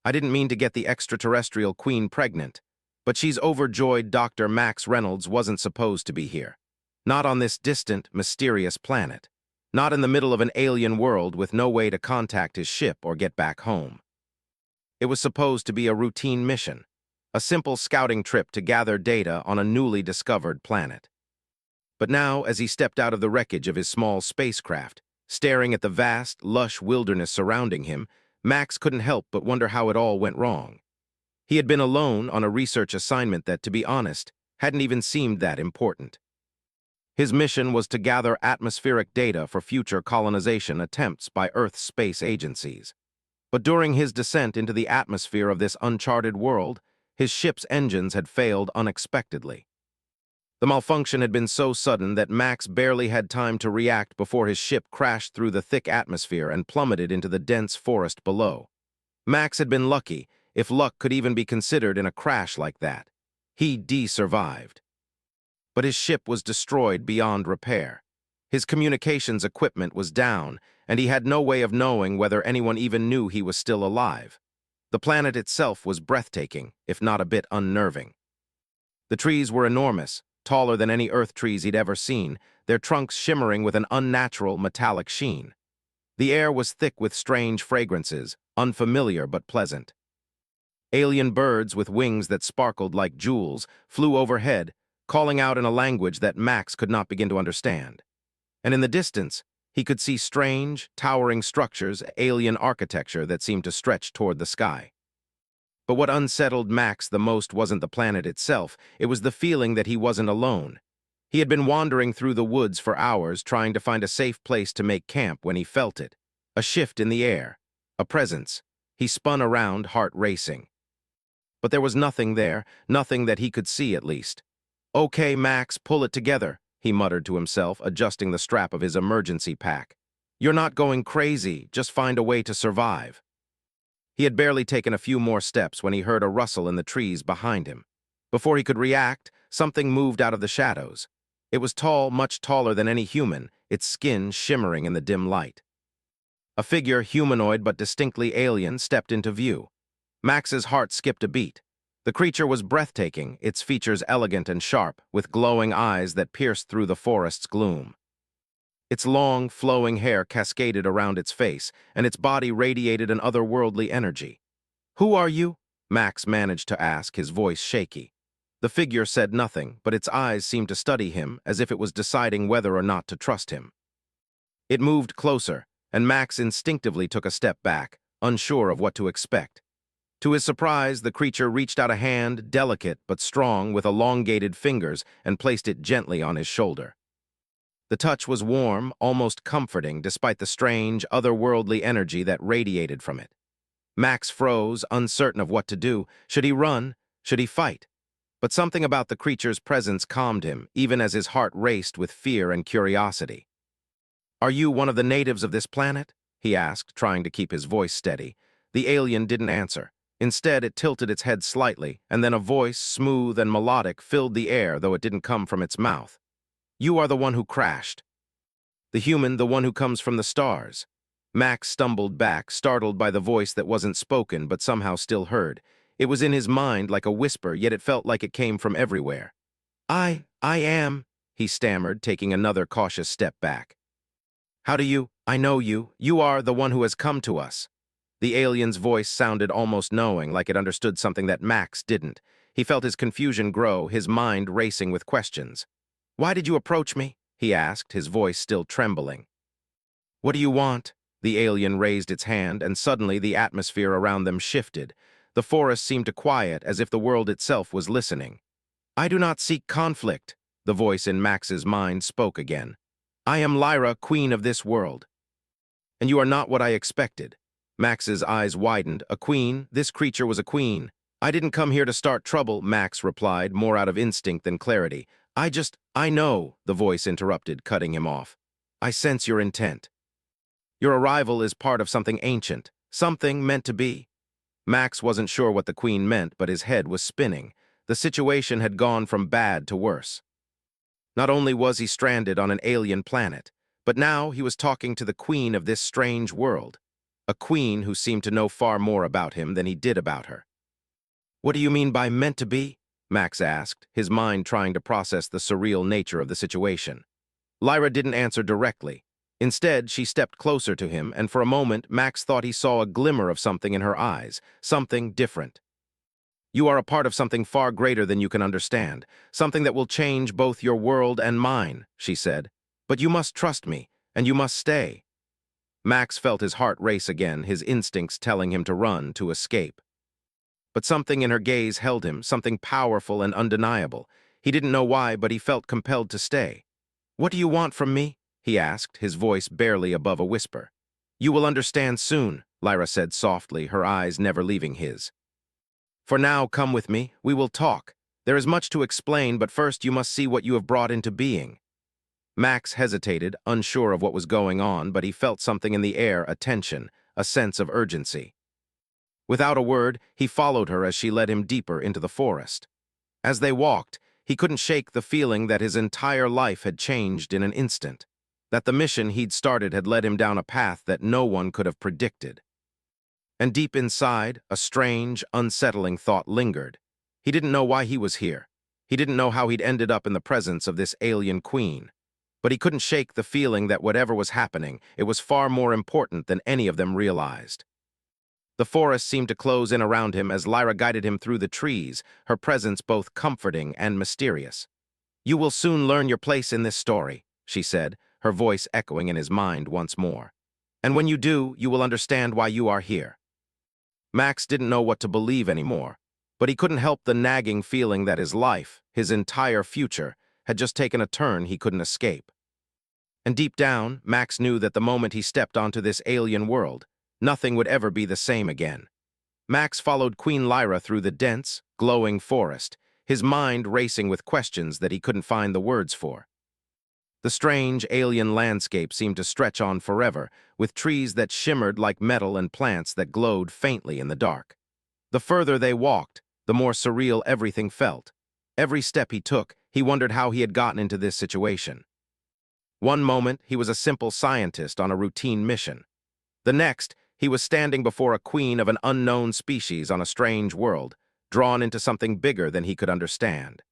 I didn't mean to get the extraterrestrial queen pregnant, but she's overjoyed Dr. Max Reynolds wasn't supposed to be here. Not on this distant, mysterious planet. Not in the middle of an alien world with no way to contact his ship or get back home. It was supposed to be a routine mission, a simple scouting trip to gather data on a newly discovered planet. But now, as he stepped out of the wreckage of his small spacecraft, staring at the vast, lush wilderness surrounding him, Max couldn't help but wonder how it all went wrong. He had been alone on a research assignment that, to be honest, hadn't even seemed that important. His mission was to gather atmospheric data for future colonization attempts by Earth's space agencies. But during his descent into the atmosphere of this uncharted world, his ship's engines had failed unexpectedly. The malfunction had been so sudden that Max barely had time to react before his ship crashed through the thick atmosphere and plummeted into the dense forest below. Max had been lucky, if luck could even be considered in a crash like that. He survived. But his ship was destroyed beyond repair. His communications equipment was down, and he had no way of knowing whether anyone even knew he was still alive. The planet itself was breathtaking, if not a bit unnerving. The trees were enormous, taller than any Earth trees he'd ever seen, their trunks shimmering with an unnatural metallic sheen. The air was thick with strange fragrances, unfamiliar but pleasant. Alien birds with wings that sparkled like jewels flew overhead, calling out in a language that Max could not begin to understand. And in the distance, he could see strange, towering structures, alien architecture that seemed to stretch toward the sky. But what unsettled Max the most wasn't the planet itself, it was the feeling that he wasn't alone. He had been wandering through the woods for hours trying to find a safe place to make camp when he felt it. A shift in the air. A presence. He spun around, heart racing. But there was nothing there, nothing that he could see at least. "Okay, Max, pull it together," he muttered to himself, adjusting the strap of his emergency pack. "You're not going crazy, just find a way to survive." He had barely taken a few more steps when he heard a rustle in the trees behind him. Before he could react, something moved out of the shadows. It was tall, much taller than any human, its skin shimmering in the dim light. A figure, humanoid but distinctly alien, stepped into view. Max's heart skipped a beat. The creature was breathtaking, its features elegant and sharp, with glowing eyes that pierced through the forest's gloom. Its long, flowing hair cascaded around its face, and its body radiated an otherworldly energy. "Who are you?" Max managed to ask, his voice shaky. The figure said nothing, but its eyes seemed to study him, as if it was deciding whether or not to trust him. It moved closer, and Max instinctively took a step back, unsure of what to expect. To his surprise, the creature reached out a hand, delicate but strong, with elongated fingers, and placed it gently on his shoulder. The touch was warm, almost comforting, despite the strange, otherworldly energy that radiated from it. Max froze, uncertain of what to do. Should he run? Should he fight? But something about the creature's presence calmed him, even as his heart raced with fear and curiosity. "Are you one of the natives of this planet?" he asked, trying to keep his voice steady. The alien didn't answer. Instead, it tilted its head slightly, and then a voice, smooth and melodic, filled the air, though it didn't come from its mouth. "You are the one who crashed. The human, the one who comes from the stars." Max stumbled back, startled by the voice that wasn't spoken but somehow still heard. It was in his mind like a whisper, yet it felt like it came from everywhere. I am," he stammered, taking another cautious step back. "How do you? I know you. You are the one who has come to us." The alien's voice sounded almost knowing, like it understood something that Max didn't. He felt his confusion grow, his mind racing with questions. "Why did you approach me?" he asked, his voice still trembling. "What do you want?" The alien raised its hand, and suddenly the atmosphere around them shifted. The forest seemed to quiet, as if the world itself was listening. "I do not seek conflict," the voice in Max's mind spoke again. "I am Lyra, queen of this world." "And you are not what I expected." Max's eyes widened. "A queen? This creature was a queen." "I didn't come here to start trouble," Max replied, more out of instinct than clarity. I know," the voice interrupted, cutting him off. "I sense your intent. Your arrival is part of something ancient, something meant to be." Max wasn't sure what the queen meant, but his head was spinning. The situation had gone from bad to worse. Not only was he stranded on an alien planet, but now he was talking to the queen of this strange world. a queen who seemed to know far more about him than he did about her. "What do you mean by meant to be?" Max asked, his mind trying to process the surreal nature of the situation. Lyra didn't answer directly. Instead, she stepped closer to him, and for a moment, Max thought he saw a glimmer of something in her eyes, something different. "You are a part of something far greater than you can understand, something that will change both your world and mine," she said. "But you must trust me, and you must stay." Max felt his heart race again, his instincts telling him to run, to escape. But something in her gaze held him, something powerful and undeniable. He didn't know why, but he felt compelled to stay. "What do you want from me?" he asked, his voice barely above a whisper. "You will understand soon," Lyra said softly, her eyes never leaving his. "For now, come with me. We will talk. There is much to explain, but first you must see what you have brought into being." Max hesitated, unsure of what was going on, but he felt something in the air, a tension, a sense of urgency. Without a word, he followed her as she led him deeper into the forest. As they walked, he couldn't shake the feeling that his entire life had changed in an instant, that the mission he'd started had led him down a path that no one could have predicted. And deep inside, a strange, unsettling thought lingered. He didn't know why he was here. He didn't know how he'd ended up in the presence of this alien queen. But he couldn't shake the feeling that whatever was happening, it was far more important than any of them realized. The forest seemed to close in around him as Lyra guided him through the trees, her presence both comforting and mysterious. "You will soon learn your place in this story," she said, her voice echoing in his mind once more. "And when you do, you will understand why you are here." Max didn't know what to believe anymore, but he couldn't help the nagging feeling that his life, his entire future, had just taken a turn he couldn't escape. And deep down, Max knew that the moment he stepped onto this alien world, nothing would ever be the same again. Max followed Queen Lyra through the dense, glowing forest, his mind racing with questions that he couldn't find the words for. The strange, alien landscape seemed to stretch on forever, with trees that shimmered like metal and plants that glowed faintly in the dark. The further they walked, the more surreal everything felt. Every step he took, he wondered how he had gotten into this situation. One moment, he was a simple scientist on a routine mission. The next, he was standing before a queen of an unknown species on a strange world, drawn into something bigger than he could understand.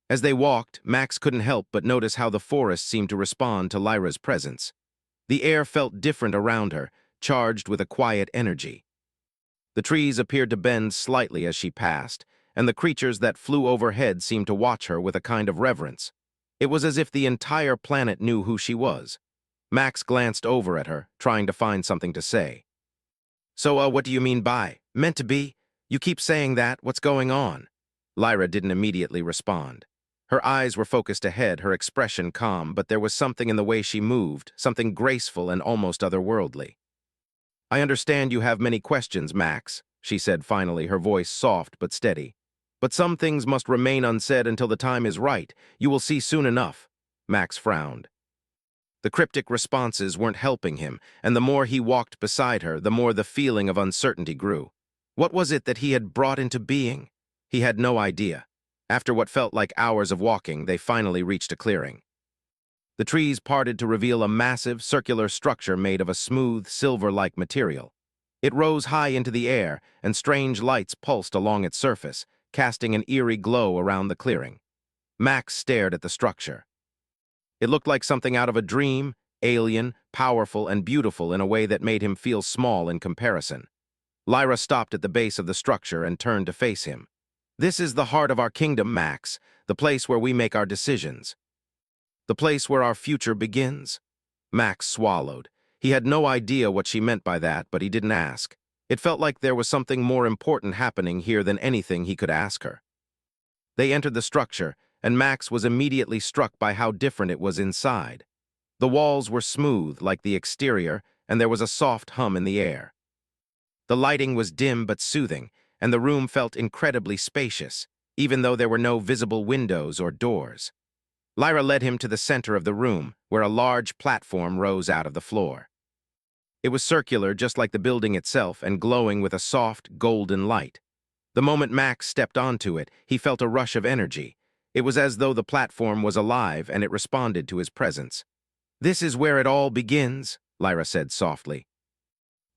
As they walked, Max couldn't help but notice how the forest seemed to respond to Lyra's presence. The air felt different around her, charged with a quiet energy. The trees appeared to bend slightly as she passed, and the creatures that flew overhead seemed to watch her with a kind of reverence. It was as if the entire planet knew who she was. Max glanced over at her, trying to find something to say. "So, what do you mean by meant to be? You keep saying that. What's going on?" Lyra didn't immediately respond. Her eyes were focused ahead, her expression calm, but there was something in the way she moved, something graceful and almost otherworldly. "I understand you have many questions, Max," she said finally, her voice soft but steady. "But some things must remain unsaid until the time is right. You will see soon enough." Max frowned. The cryptic responses weren't helping him, and the more he walked beside her, the more the feeling of uncertainty grew. What was it that he had brought into being? He had no idea. After what felt like hours of walking, they finally reached a clearing. The trees parted to reveal a massive, circular structure made of a smooth, silver-like material. It rose high into the air, and strange lights pulsed along its surface, casting an eerie glow around the clearing. Max stared at the structure. It looked like something out of a dream, alien, powerful, and beautiful in a way that made him feel small in comparison. Lyra stopped at the base of the structure and turned to face him. "This is the heart of our kingdom, Max, the place where we make our decisions. The place where our future begins." Max swallowed. He had no idea what she meant by that, but he didn't ask. It felt like there was something more important happening here than anything he could ask her. They entered the structure, and Max was immediately struck by how different it was inside. The walls were smooth, like the exterior, and there was a soft hum in the air. The lighting was dim but soothing, and the room felt incredibly spacious, even though there were no visible windows or doors. Lyra led him to the center of the room, where a large platform rose out of the floor. It was circular, just like the building itself, and glowing with a soft, golden light. The moment Max stepped onto it, he felt a rush of energy. It was as though the platform was alive, and it responded to his presence. "This is where it all begins," Lyra said softly.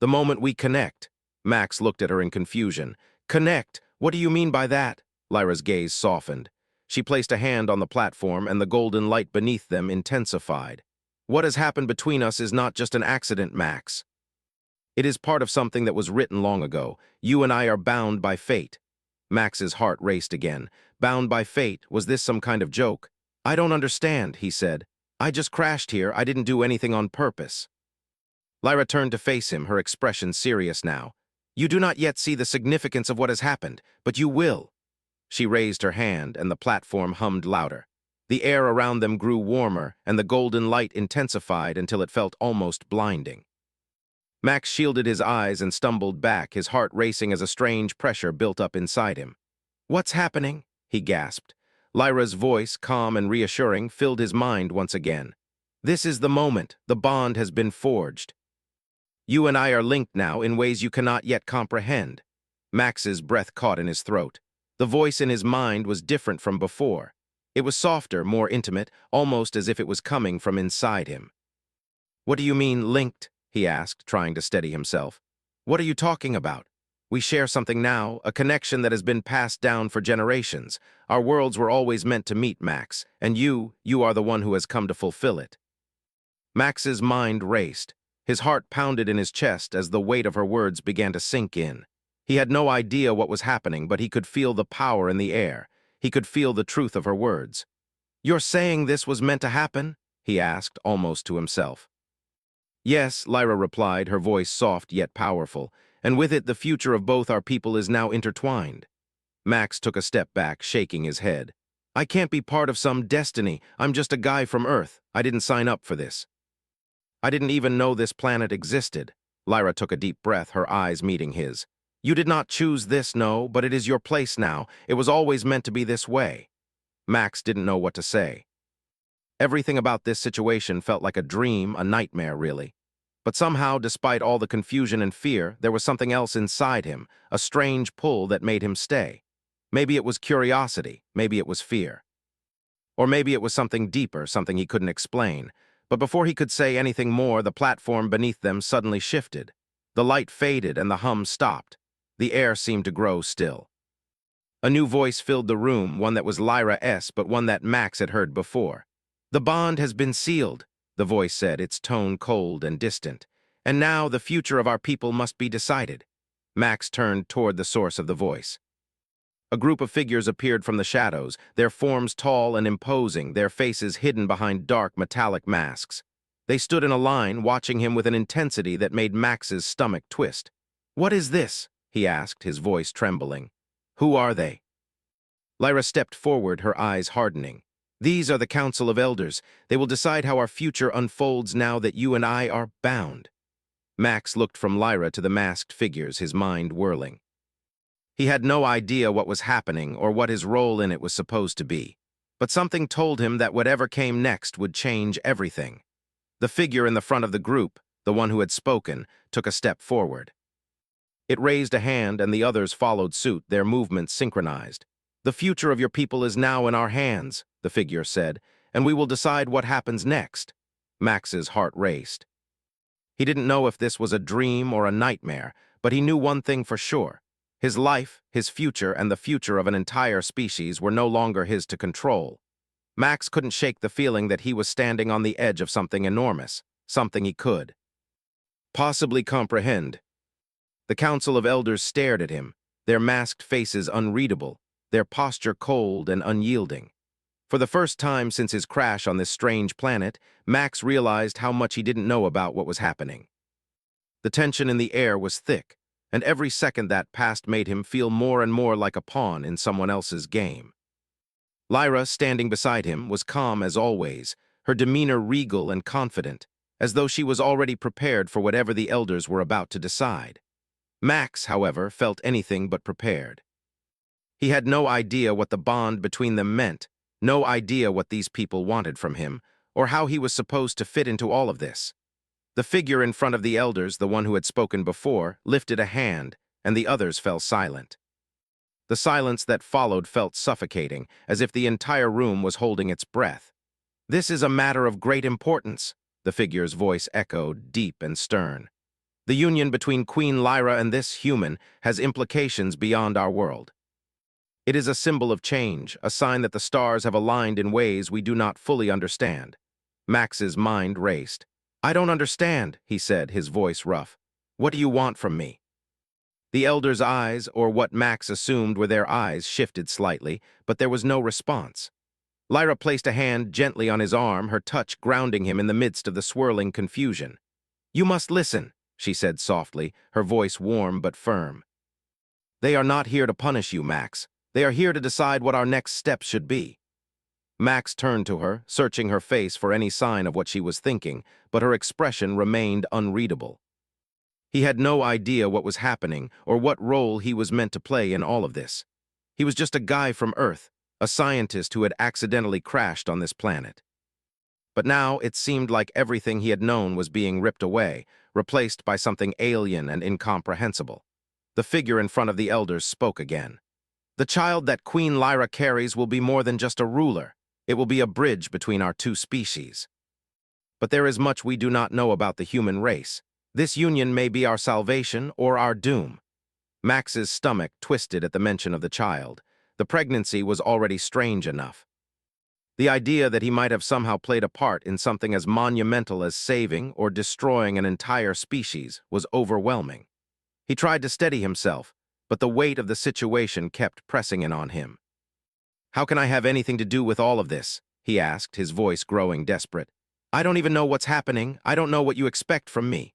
The moment we connect. Max looked at her in confusion. Connect? What do you mean by that? Lyra's gaze softened. She placed a hand on the platform, and the golden light beneath them intensified. What has happened between us is not just an accident, Max. It is part of something that was written long ago. You and I are bound by fate. Max's heart raced again. Bound by fate? Was this some kind of joke? I don't understand, he said. I just crashed here. I didn't do anything on purpose. Lyra turned to face him, her expression serious now. You do not yet see the significance of what has happened, but you will. She raised her hand, and the platform hummed louder. The air around them grew warmer, and the golden light intensified until it felt almost blinding. Max shielded his eyes and stumbled back, his heart racing as a strange pressure built up inside him. What's happening? He gasped. Lyra's voice, calm and reassuring, filled his mind once again. This is the moment. The bond has been forged. You and I are linked now in ways you cannot yet comprehend. Max's breath caught in his throat. The voice in his mind was different from before. It was softer, more intimate, almost as if it was coming from inside him. What do you mean, linked? He asked, trying to steady himself. What are you talking about? We share something now, a connection that has been passed down for generations. Our worlds were always meant to meet, Max, and you are the one who has come to fulfill it. Max's mind raced. His heart pounded in his chest as the weight of her words began to sink in. He had no idea what was happening, but he could feel the power in the air. He could feel the truth of her words. You're saying this was meant to happen? He asked, almost to himself. Yes, Lyra replied, her voice soft yet powerful, and with it the future of both our people is now intertwined. Max took a step back, shaking his head. I can't be part of some destiny. I'm just a guy from Earth. I didn't sign up for this. I didn't even know this planet existed. Lyra took a deep breath, her eyes meeting his. You did not choose this, no, but it is your place now. It was always meant to be this way. Max didn't know what to say. Everything about this situation felt like a dream, a nightmare, really. But somehow, despite all the confusion and fear, there was something else inside him, a strange pull that made him stay. Maybe it was curiosity, maybe it was fear. Or maybe it was something deeper, something he couldn't explain. But before he could say anything more, the platform beneath them suddenly shifted. The light faded and the hum stopped. The air seemed to grow still. A new voice filled the room, one that was Lyra's, but one that Max had heard before. The bond has been sealed, the voice said, its tone cold and distant. And now the future of our people must be decided. Max turned toward the source of the voice. A group of figures appeared from the shadows, their forms tall and imposing, their faces hidden behind dark metallic masks. They stood in a line, watching him with an intensity that made Max's stomach twist. What is this? He asked, his voice trembling. Who are they? Lyra stepped forward, her eyes hardening. These are the Council of Elders. They will decide how our future unfolds now that you and I are bound. Max looked from Lyra to the masked figures, his mind whirling. He had no idea what was happening or what his role in it was supposed to be. But something told him that whatever came next would change everything. The figure in the front of the group, the one who had spoken, took a step forward. It raised a hand and the others followed suit, their movements synchronized. The future of your people is now in our hands, the figure said, and we will decide what happens next. Max's heart raced. He didn't know if this was a dream or a nightmare, but he knew one thing for sure. His life, his future, and the future of an entire species were no longer his to control. Max couldn't shake the feeling that he was standing on the edge of something enormous, something he could possibly comprehend. The Council of Elders stared at him, their masked faces unreadable, their posture cold and unyielding. For the first time since his crash on this strange planet, Max realized how much he didn't know about what was happening. The tension in the air was thick, and every second that passed made him feel more and more like a pawn in someone else's game. Lyra, standing beside him, was calm as always, her demeanor regal and confident, as though she was already prepared for whatever the elders were about to decide. Max, however, felt anything but prepared. He had no idea what the bond between them meant, no idea what these people wanted from him, or how he was supposed to fit into all of this. The figure in front of the elders, the one who had spoken before, lifted a hand, and the others fell silent. The silence that followed felt suffocating, as if the entire room was holding its breath. This is a matter of great importance, the figure's voice echoed, deep and stern. The union between Queen Lyra and this human has implications beyond our world. It is a symbol of change, a sign that the stars have aligned in ways we do not fully understand. Max's mind raced. "I don't understand," he said, his voice rough. "What do you want from me?" The elder's eyes, or what Max assumed were their eyes, shifted slightly, but there was no response. Lyra placed a hand gently on his arm, her touch grounding him in the midst of the swirling confusion. "You must listen," she said softly, her voice warm but firm. "They are not here to punish you, Max. They are here to decide what our next steps should be." Max turned to her, searching her face for any sign of what she was thinking, but her expression remained unreadable. He had no idea what was happening or what role he was meant to play in all of this. He was just a guy from Earth, a scientist who had accidentally crashed on this planet. But now it seemed like everything he had known was being ripped away, replaced by something alien and incomprehensible. The figure in front of the elders spoke again. "The child that Queen Lyra carries will be more than just a ruler. It will be a bridge between our two species. But there is much we do not know about the human race. This union may be our salvation or our doom." Max's stomach twisted at the mention of the child. The pregnancy was already strange enough. The idea that he might have somehow played a part in something as monumental as saving or destroying an entire species was overwhelming. He tried to steady himself, but the weight of the situation kept pressing in on him. "How can I have anything to do with all of this?" he asked, his voice growing desperate. "I don't even know what's happening. I don't know what you expect from me."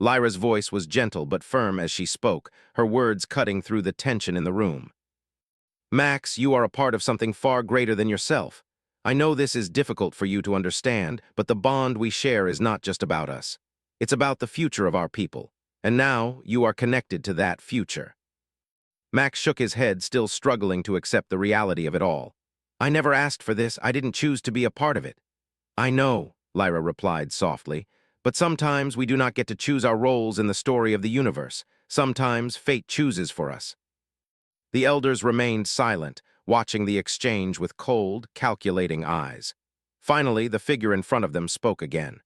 Lyra's voice was gentle but firm as she spoke, her words cutting through the tension in the room. "Max, you are a part of something far greater than yourself. I know this is difficult for you to understand, but the bond we share is not just about us. It's about the future of our people, and now you are connected to that future." Max shook his head, still struggling to accept the reality of it all. "I never asked for this. I didn't choose to be a part of it." "I know," Lyra replied softly, "but sometimes we do not get to choose our roles in the story of the universe. Sometimes fate chooses for us." The elders remained silent, watching the exchange with cold, calculating eyes. Finally, the figure in front of them spoke again.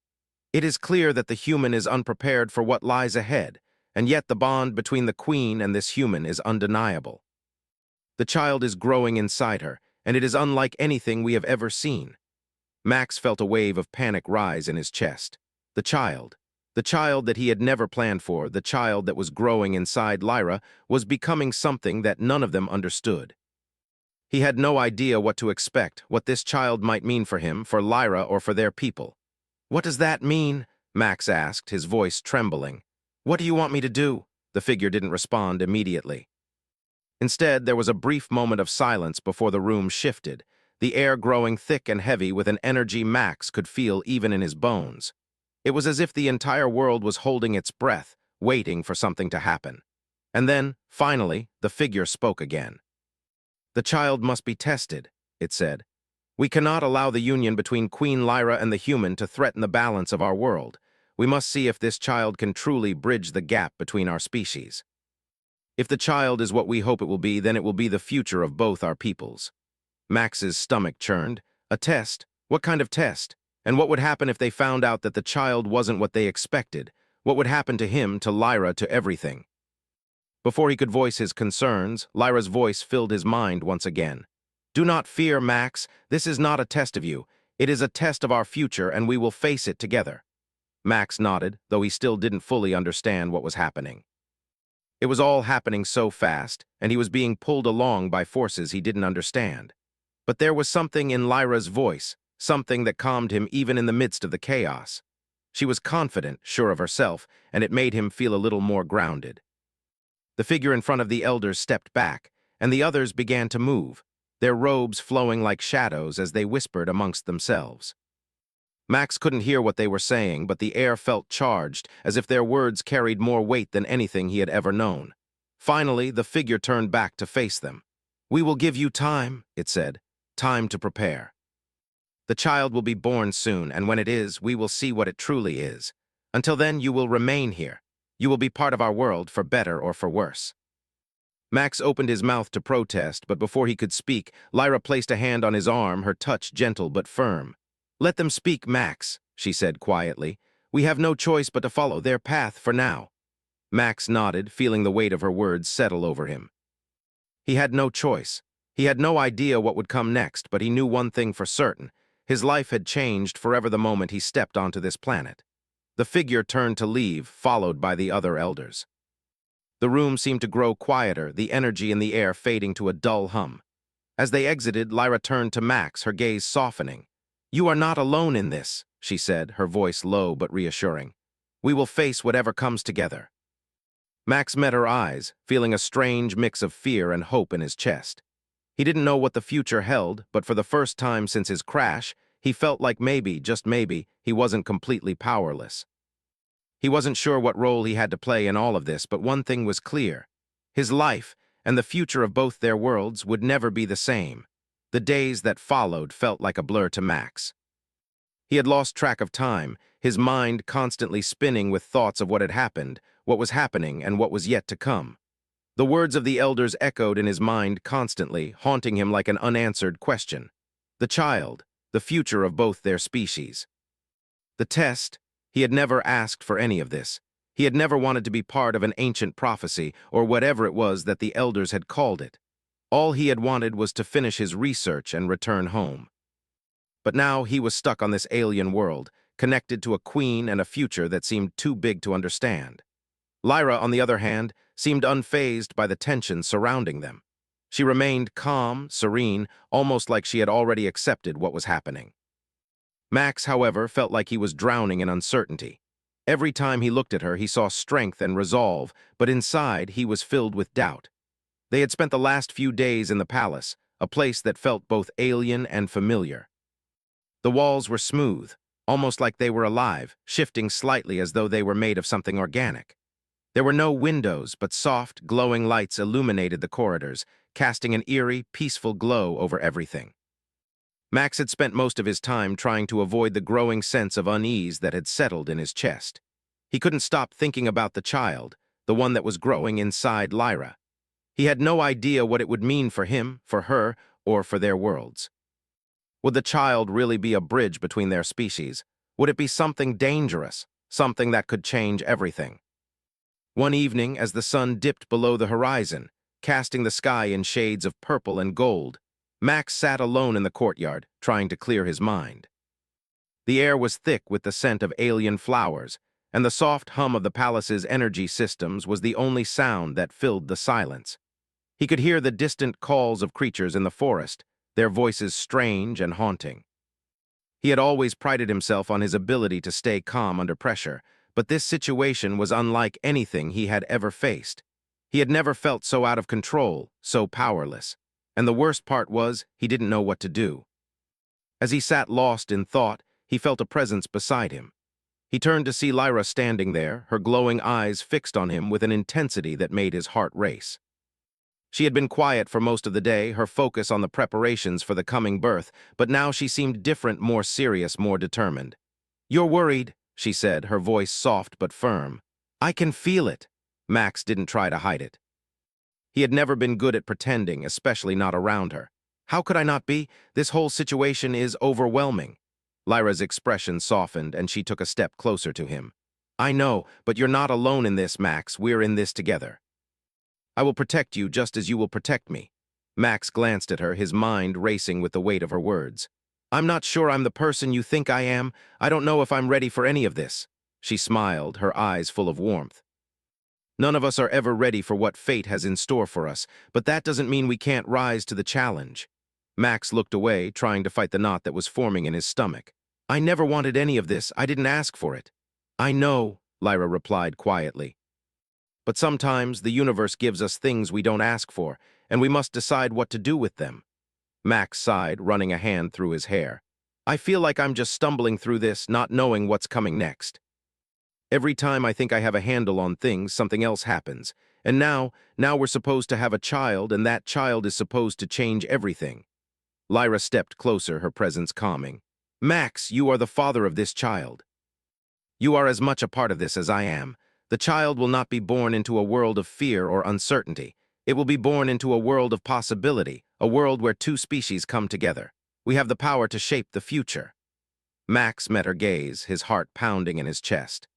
"It is clear that the human is unprepared for what lies ahead, and yet the bond between the queen and this human is undeniable. The child is growing inside her, and it is unlike anything we have ever seen." Max felt a wave of panic rise in his chest. The child that he had never planned for, the child that was growing inside Lyra, was becoming something that none of them understood. He had no idea what to expect, what this child might mean for him, for Lyra, or for their people. "What does that mean?" Max asked, his voice trembling. "What do you want me to do?" The figure didn't respond immediately. Instead, there was a brief moment of silence before the room shifted, the air growing thick and heavy with an energy Max could feel even in his bones. It was as if the entire world was holding its breath, waiting for something to happen. And then, finally, the figure spoke again. "The child must be tested," it said. "We cannot allow the union between Queen Lyra and the human to threaten the balance of our world. We must see if this child can truly bridge the gap between our species. If the child is what we hope it will be, then it will be the future of both our peoples." Max's stomach churned. A test? What kind of test? And what would happen if they found out that the child wasn't what they expected? What would happen to him, to Lyra, to everything? Before he could voice his concerns, Lyra's voice filled his mind once again. "Do not fear, Max. This is not a test of you. It is a test of our future, and we will face it together." Max nodded, though he still didn't fully understand what was happening. It was all happening so fast, and he was being pulled along by forces he didn't understand. But there was something in Lyra's voice, something that calmed him even in the midst of the chaos. She was confident, sure of herself, and it made him feel a little more grounded. The figure in front of the elders stepped back, and the others began to move, their robes flowing like shadows as they whispered amongst themselves. Max couldn't hear what they were saying, but the air felt charged, as if their words carried more weight than anything he had ever known. Finally, the figure turned back to face them. "We will give you time," it said, "time to prepare. The child will be born soon, and when it is, we will see what it truly is. Until then, you will remain here. You will be part of our world, for better or for worse." Max opened his mouth to protest, but before he could speak, Lyra placed a hand on his arm, her touch gentle but firm. "Let them speak, Max," she said quietly. "We have no choice but to follow their path for now." Max nodded, feeling the weight of her words settle over him. He had no choice. He had no idea what would come next, but he knew one thing for certain. His life had changed forever the moment he stepped onto this planet. The figure turned to leave, followed by the other elders. The room seemed to grow quieter, the energy in the air fading to a dull hum. As they exited, Lyra turned to Max, her gaze softening. "You are not alone in this," she said, her voice low but reassuring. "We will face whatever comes together." Max met her eyes, feeling a strange mix of fear and hope in his chest. He didn't know what the future held, but for the first time since his crash, he felt like maybe, just maybe, he wasn't completely powerless. He wasn't sure what role he had to play in all of this, but one thing was clear. His life, and the future of both their worlds, would never be the same. The days that followed felt like a blur to Max. He had lost track of time, his mind constantly spinning with thoughts of what had happened, what was happening, and what was yet to come. The words of the elders echoed in his mind constantly, haunting him like an unanswered question. The child, the future of both their species. The test, he had never asked for any of this. He had never wanted to be part of an ancient prophecy, or whatever it was that the elders had called it. All he had wanted was to finish his research and return home. But now he was stuck on this alien world, connected to a queen and a future that seemed too big to understand. Lyra, on the other hand, seemed unfazed by the tension surrounding them. She remained calm, serene, almost like she had already accepted what was happening. Max, however, felt like he was drowning in uncertainty. Every time he looked at her, he saw strength and resolve, but inside he was filled with doubt. They had spent the last few days in the palace, a place that felt both alien and familiar. The walls were smooth, almost like they were alive, shifting slightly as though they were made of something organic. There were no windows, but soft, glowing lights illuminated the corridors, casting an eerie, peaceful glow over everything. Max had spent most of his time trying to avoid the growing sense of unease that had settled in his chest. He couldn't stop thinking about the child, the one that was growing inside Lyra. He had no idea what it would mean for him, for her, or for their worlds. Would the child really be a bridge between their species? Would it be something dangerous, something that could change everything? One evening, as the sun dipped below the horizon, casting the sky in shades of purple and gold, Max sat alone in the courtyard, trying to clear his mind. The air was thick with the scent of alien flowers, and the soft hum of the palace's energy systems was the only sound that filled the silence. He could hear the distant calls of creatures in the forest, their voices strange and haunting. He had always prided himself on his ability to stay calm under pressure, but this situation was unlike anything he had ever faced. He had never felt so out of control, so powerless. And the worst part was, he didn't know what to do. As he sat lost in thought, he felt a presence beside him. He turned to see Lyra standing there, her glowing eyes fixed on him with an intensity that made his heart race. She had been quiet for most of the day, her focus on the preparations for the coming birth, but now she seemed different, more serious, more determined. "You're worried," she said, her voice soft but firm. "I can feel it." Max didn't try to hide it. He had never been good at pretending, especially not around her. "How could I not be? This whole situation is overwhelming." Lyra's expression softened, and she took a step closer to him. "I know, but you're not alone in this, Max. We're in this together. I will protect you just as you will protect me." Max glanced at her, his mind racing with the weight of her words. "I'm not sure I'm the person you think I am. I don't know if I'm ready for any of this." She smiled, her eyes full of warmth. "None of us are ever ready for what fate has in store for us, but that doesn't mean we can't rise to the challenge." Max looked away, trying to fight the knot that was forming in his stomach. "I never wanted any of this. I didn't ask for it." "I know," Lyra replied quietly. "But sometimes the universe gives us things we don't ask for, and we must decide what to do with them." Max sighed, running a hand through his hair. "I feel like I'm just stumbling through this, not knowing what's coming next. Every time I think I have a handle on things, something else happens. And now we're supposed to have a child, and that child is supposed to change everything." Lyra stepped closer, her presence calming. "Max, you are the father of this child. You are as much a part of this as I am. The child will not be born into a world of fear or uncertainty. It will be born into a world of possibility, a world where two species come together. We have the power to shape the future." Max met her gaze, his heart pounding in his chest.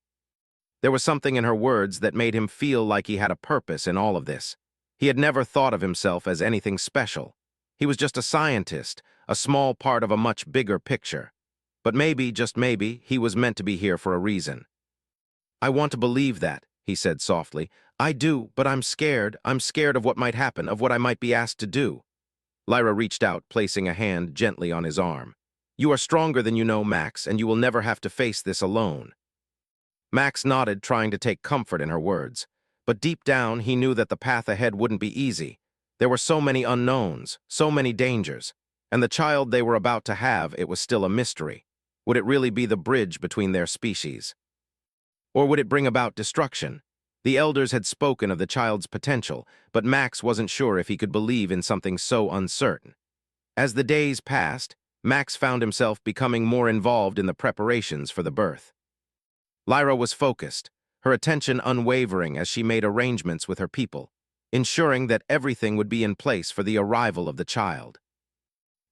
There was something in her words that made him feel like he had a purpose in all of this. He had never thought of himself as anything special. He was just a scientist, a small part of a much bigger picture. But maybe, just maybe, he was meant to be here for a reason. "I want to believe that," he said softly. "I do, but I'm scared. I'm scared of what might happen, of what I might be asked to do." Lyra reached out, placing a hand gently on his arm. "You are stronger than you know, Max, and you will never have to face this alone." Max nodded, trying to take comfort in her words. But deep down, he knew that the path ahead wouldn't be easy. There were so many unknowns, so many dangers. And the child they were about to have, it was still a mystery. Would it really be the bridge between their species? Or would it bring about destruction? The elders had spoken of the child's potential, but Max wasn't sure if he could believe in something so uncertain. As the days passed, Max found himself becoming more involved in the preparations for the birth. Lyra was focused, her attention unwavering as she made arrangements with her people, ensuring that everything would be in place for the arrival of the child.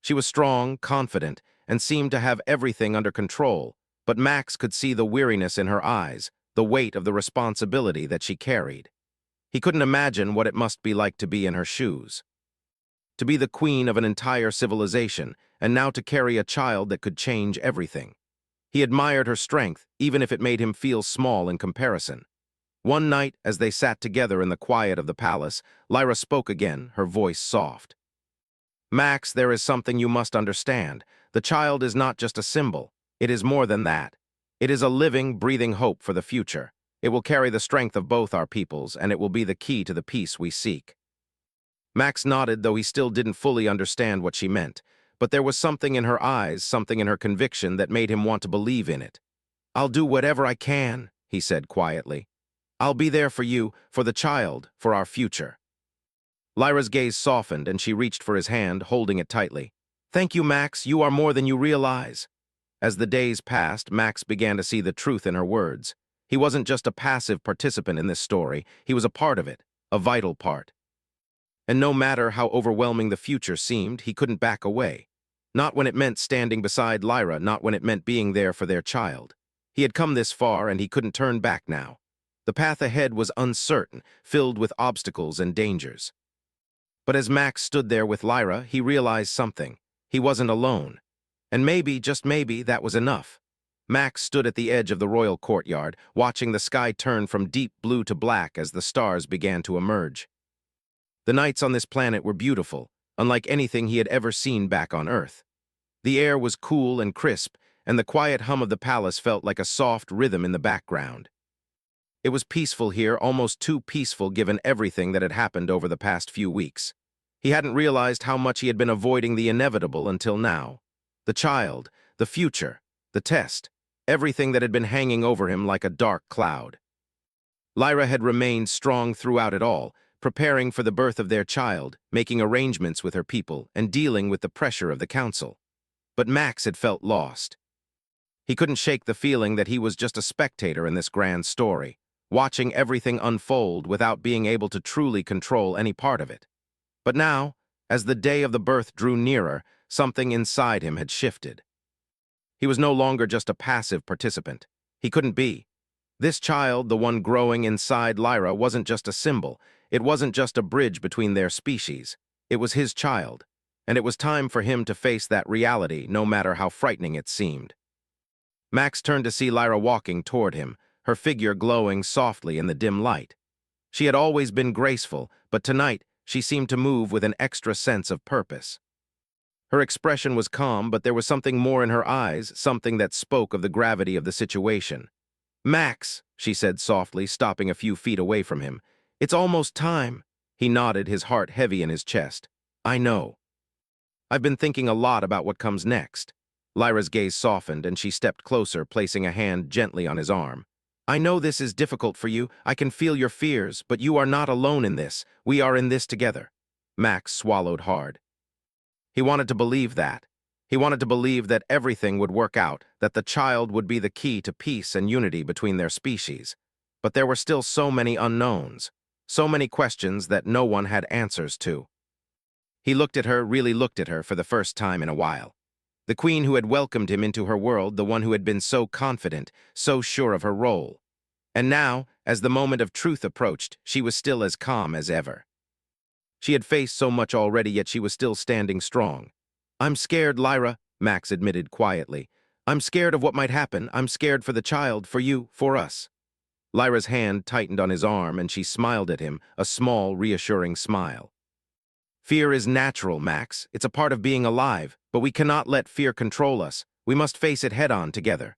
She was strong, confident, and seemed to have everything under control, but Max could see the weariness in her eyes, the weight of the responsibility that she carried. He couldn't imagine what it must be like to be in her shoes. To be the queen of an entire civilization, and now to carry a child that could change everything. He admired her strength, even if it made him feel small in comparison. One night, as they sat together in the quiet of the palace, Lyra spoke again, her voice soft. "Max, there is something you must understand. The child is not just a symbol. It is more than that. It is a living, breathing hope for the future. It will carry the strength of both our peoples, and it will be the key to the peace we seek." Max nodded, though he still didn't fully understand what she meant. But there was something in her eyes, something in her conviction that made him want to believe in it. "I'll do whatever I can," he said quietly. "I'll be there for you, for the child, for our future." Lyra's gaze softened, and she reached for his hand, holding it tightly. "Thank you, Max. You are more than you realize." As the days passed, Max began to see the truth in her words. He wasn't just a passive participant in this story, he was a part of it, a vital part. And no matter how overwhelming the future seemed, he couldn't back away. Not when it meant standing beside Lyra, not when it meant being there for their child. He had come this far, and he couldn't turn back now. The path ahead was uncertain, filled with obstacles and dangers. But as Max stood there with Lyra, he realized something. He wasn't alone. And maybe, just maybe, that was enough. Max stood at the edge of the royal courtyard, watching the sky turn from deep blue to black as the stars began to emerge. The nights on this planet were beautiful, unlike anything he had ever seen back on Earth. The air was cool and crisp, and the quiet hum of the palace felt like a soft rhythm in the background. It was peaceful here, almost too peaceful given everything that had happened over the past few weeks. He hadn't realized how much he had been avoiding the inevitable until now. The child, the future, the test, everything that had been hanging over him like a dark cloud. Lyra had remained strong throughout it all, preparing for the birth of their child, making arrangements with her people, and dealing with the pressure of the council. But Max had felt lost. He couldn't shake the feeling that he was just a spectator in this grand story, watching everything unfold without being able to truly control any part of it. But now, as the day of the birth drew nearer, something inside him had shifted. He was no longer just a passive participant. He couldn't be. This child, the one growing inside Lyra, wasn't just a symbol. It wasn't just a bridge between their species. It was his child, and it was time for him to face that reality, no matter how frightening it seemed. Max turned to see Lyra walking toward him, her figure glowing softly in the dim light. She had always been graceful, but tonight she seemed to move with an extra sense of purpose. Her expression was calm, but there was something more in her eyes, something that spoke of the gravity of the situation. "Max," she said softly, stopping a few feet away from him. "It's almost time." He nodded, his heart heavy in his chest. "I know. I've been thinking a lot about what comes next." Lyra's gaze softened, and she stepped closer, placing a hand gently on his arm. "I know this is difficult for you. I can feel your fears, but you are not alone in this. We are in this together." Max swallowed hard. He wanted to believe that. He wanted to believe that everything would work out, that the child would be the key to peace and unity between their species. But there were still so many unknowns, so many questions that no one had answers to. He looked at her, really looked at her for the first time in a while. The queen who had welcomed him into her world, the one who had been so confident, so sure of her role. And now, as the moment of truth approached, she was still as calm as ever. She had faced so much already, yet she was still standing strong. "I'm scared, Lyra," Max admitted quietly. "I'm scared of what might happen. I'm scared for the child, for you, for us." Lyra's hand tightened on his arm, and she smiled at him, a small, reassuring smile. "Fear is natural, Max. It's a part of being alive, but we cannot let fear control us. We must face it head-on together."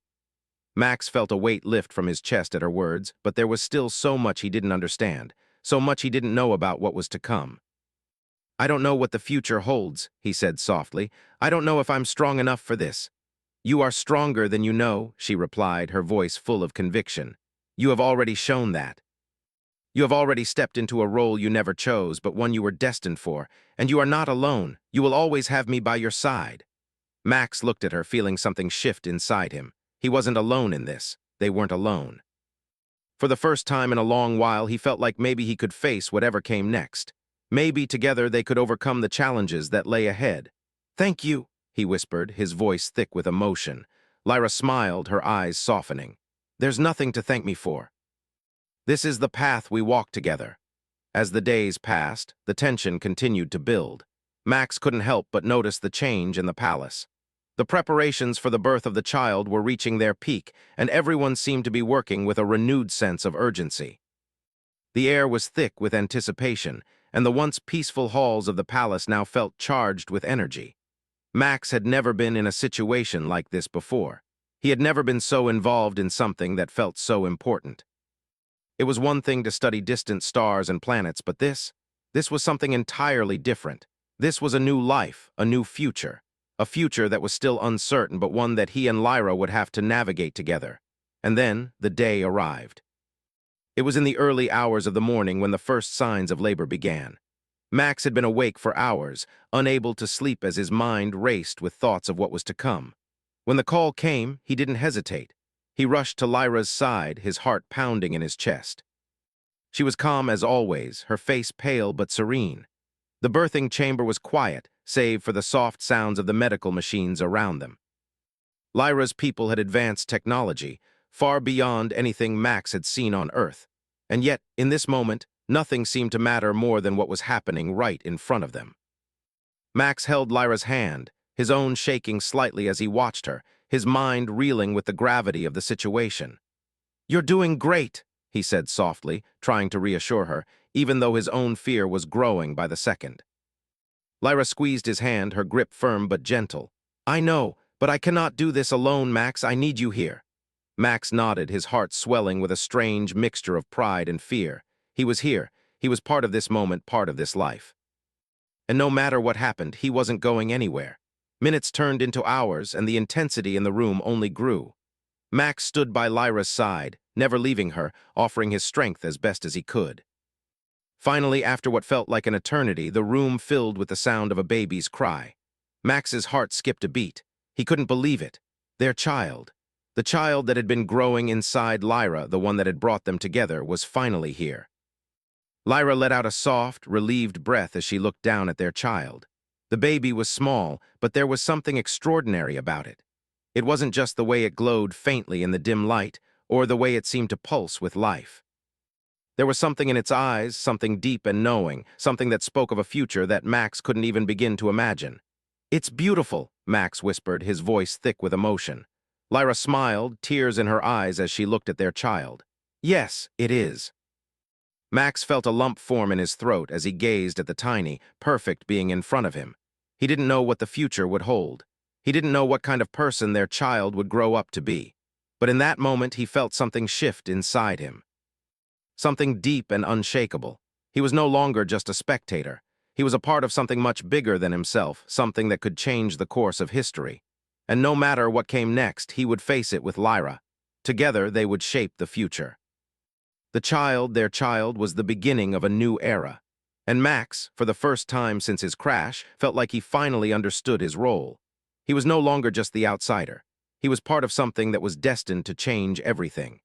Max felt a weight lift from his chest at her words, but there was still so much he didn't understand, so much he didn't know about what was to come. "I don't know what the future holds," he said softly. "I don't know if I'm strong enough for this." "You are stronger than you know," she replied, her voice full of conviction. "You have already shown that. You have already stepped into a role you never chose, but one you were destined for, and you are not alone. You will always have me by your side." Max looked at her, feeling something shift inside him. He wasn't alone in this. They weren't alone. For the first time in a long while, he felt like maybe he could face whatever came next. Maybe together they could overcome the challenges that lay ahead. "Thank you," he whispered, his voice thick with emotion. Lyra smiled, her eyes softening. "There's nothing to thank me for. This is the path we walk together." As the days passed, the tension continued to build. Max couldn't help but notice the change in the palace. The preparations for the birth of the child were reaching their peak, and everyone seemed to be working with a renewed sense of urgency. The air was thick with anticipation, and the once peaceful halls of the palace now felt charged with energy. Max had never been in a situation like this before. He had never been so involved in something that felt so important. It was one thing to study distant stars and planets, but this was something entirely different. This was a new life, a new future. A future that was still uncertain, but one that he and Lyra would have to navigate together. And then the day arrived. It was in the early hours of the morning when the first signs of labor began. Max had been awake for hours, unable to sleep as his mind raced with thoughts of what was to come. When the call came, he didn't hesitate. He rushed to Lyra's side, his heart pounding in his chest. She was calm as always, her face pale but serene. The birthing chamber was quiet, save for the soft sounds of the medical machines around them. Lyra's people had advanced technology, far beyond anything Max had seen on Earth. And yet, in this moment, nothing seemed to matter more than what was happening right in front of them. Max held Lyra's hand, his own shaking slightly as he watched her, his mind reeling with the gravity of the situation. "You're doing great," he said softly, trying to reassure her, even though his own fear was growing by the second. Lyra squeezed his hand, her grip firm but gentle. "I know, but I cannot do this alone, Max. I need you here." Max nodded, his heart swelling with a strange mixture of pride and fear. He was here. He was part of this moment, part of this life. And no matter what happened, he wasn't going anywhere. Minutes turned into hours, and the intensity in the room only grew. Max stood by Lyra's side, never leaving her, offering his strength as best as he could. Finally, after what felt like an eternity, the room filled with the sound of a baby's cry. Max's heart skipped a beat. He couldn't believe it. Their child. The child that had been growing inside Lyra, the one that had brought them together, was finally here. Lyra let out a soft, relieved breath as she looked down at their child. The baby was small, but there was something extraordinary about it. It wasn't just the way it glowed faintly in the dim light, or the way it seemed to pulse with life. There was something in its eyes, something deep and knowing, something that spoke of a future that Max couldn't even begin to imagine. "It's beautiful," Max whispered, his voice thick with emotion. Lyra smiled, tears in her eyes as she looked at their child. "Yes, it is." Max felt a lump form in his throat as he gazed at the tiny, perfect being in front of him. He didn't know what the future would hold. He didn't know what kind of person their child would grow up to be. But in that moment, he felt something shift inside him. Something deep and unshakable. He was no longer just a spectator. He was a part of something much bigger than himself, something that could change the course of history. And no matter what came next, he would face it with Lyra. Together, they would shape the future. The child, their child, was the beginning of a new era. And Max, for the first time since his crash, felt like he finally understood his role. He was no longer just the outsider. He was part of something that was destined to change everything.